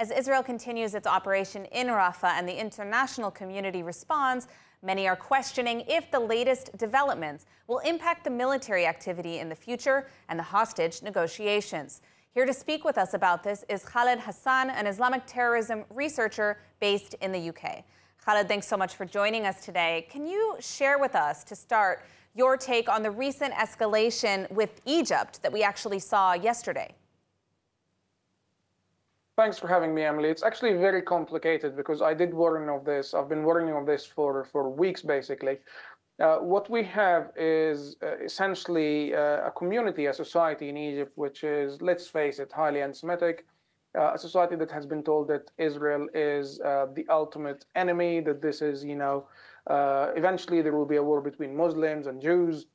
As Israel continues its operation in Rafah and the international community responds, many are questioning if the latest developments will impact the military activity in the future and the hostage negotiations. Here to speak with us about this is Khaled Hassan, an Islamic terrorism researcher based in the UK. Khaled, thanks so much for joining us today. Can you share with us, to start, your take on the recent escalation with Egypt that we actually saw yesterday? Thanks for having me, Emily. It's actually very complicated because I did warn of this. I've been warning of this for weeks, basically. What we have is essentially a community, a society in Egypt, which is, let's face it, highly anti-Semitic, a society that has been told that Israel is the ultimate enemy, that this is, eventually there will be a war between Muslims and Jews,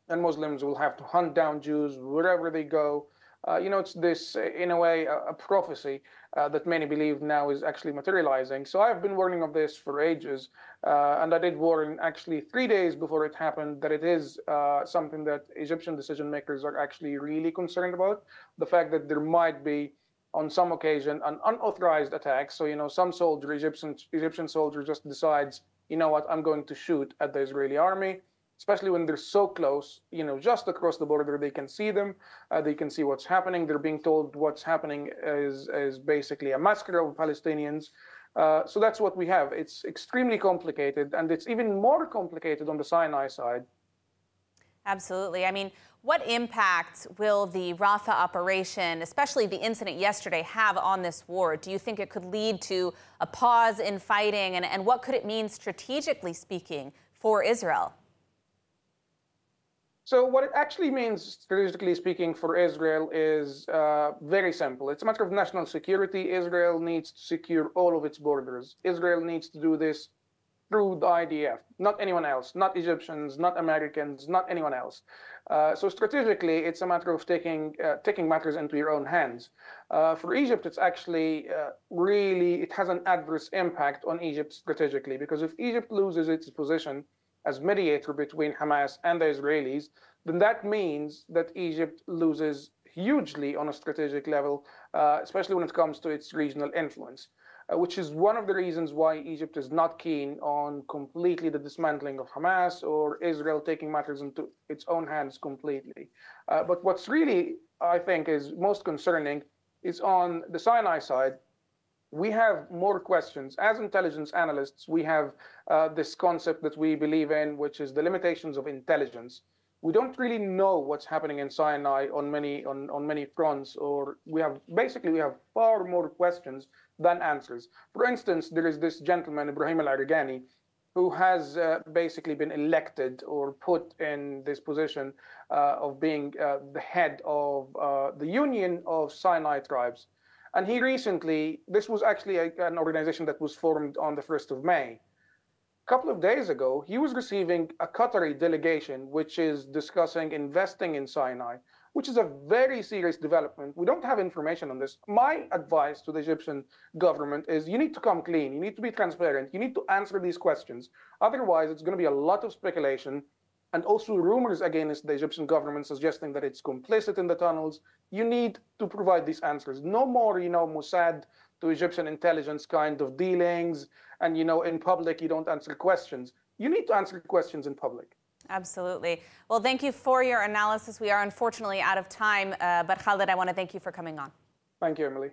and Muslims will have to hunt down Jews wherever they go. It's this, in a way, a prophecy that many believe now is actually materializing. So I've been warning of this for ages, and I did warn actually 3 days before it happened that it is something that Egyptian decision makers are actually really concerned about. The fact that there might be, on some occasion, an unauthorized attack. So, some soldier, Egyptian soldier just decides, you know what, I'm going to shoot at the Israeli army. Especially when they're so close, just across the border, they can see them, they can see what's happening. They're being told what's happening is basically a massacre of Palestinians. So that's what we have. It's extremely complicated, and it's even more complicated on the Sinai side. Absolutely. I mean, what impact will the Rafah operation, especially the incident yesterday, have on this war? Do you think it could lead to a pause in fighting, and what could it mean strategically speaking for Israel? So what it actually means, strategically speaking, for Israel is very simple. It's a matter of national security. Israel needs to secure all of its borders. Israel needs to do this through the IDF, not anyone else, not Egyptians, not Americans, not anyone else. So strategically, it's a matter of taking matters into your own hands. For Egypt, it's actually it has an adverse impact on Egypt strategically, because if Egypt loses its position as mediator between Hamas and the Israelis, then that means that Egypt loses hugely on a strategic level, especially when it comes to its regional influence, which is one of the reasons why Egypt is not keen on completely the dismantling of Hamas or Israel taking matters into its own hands completely. But what's really, I think, is most concerning is on the Sinai side. We have more questions. As intelligence analysts, we have this concept that we believe in, which is the limitations of intelligence. We don't really know what's happening in Sinai on many fronts, or we have far more questions than answers. For instance, there is this gentleman, Ibrahim al-Arigani, who has basically been elected or put in this position of being the head of the Union of Sinai Tribes. And he recently, this was actually an organization that was formed on the 1st of May. A couple of days ago, he was receiving a Qatari delegation, which is discussing investing in Sinai, which is a very serious development. We don't have information on this. My advice to the Egyptian government is you need to come clean. You need to be transparent. You need to answer these questions. Otherwise, it's going to be a lot of speculation, and also rumors against the Egyptian government suggesting that it's complicit in the tunnels. You need to provide these answers. No more, Mossad to Egyptian intelligence kind of dealings, and, in public, you don't answer questions. You need to answer questions in public. Absolutely. Well, thank you for your analysis. We are unfortunately out of time, but Khaled, I want to thank you for coming on. Thank you, Emily.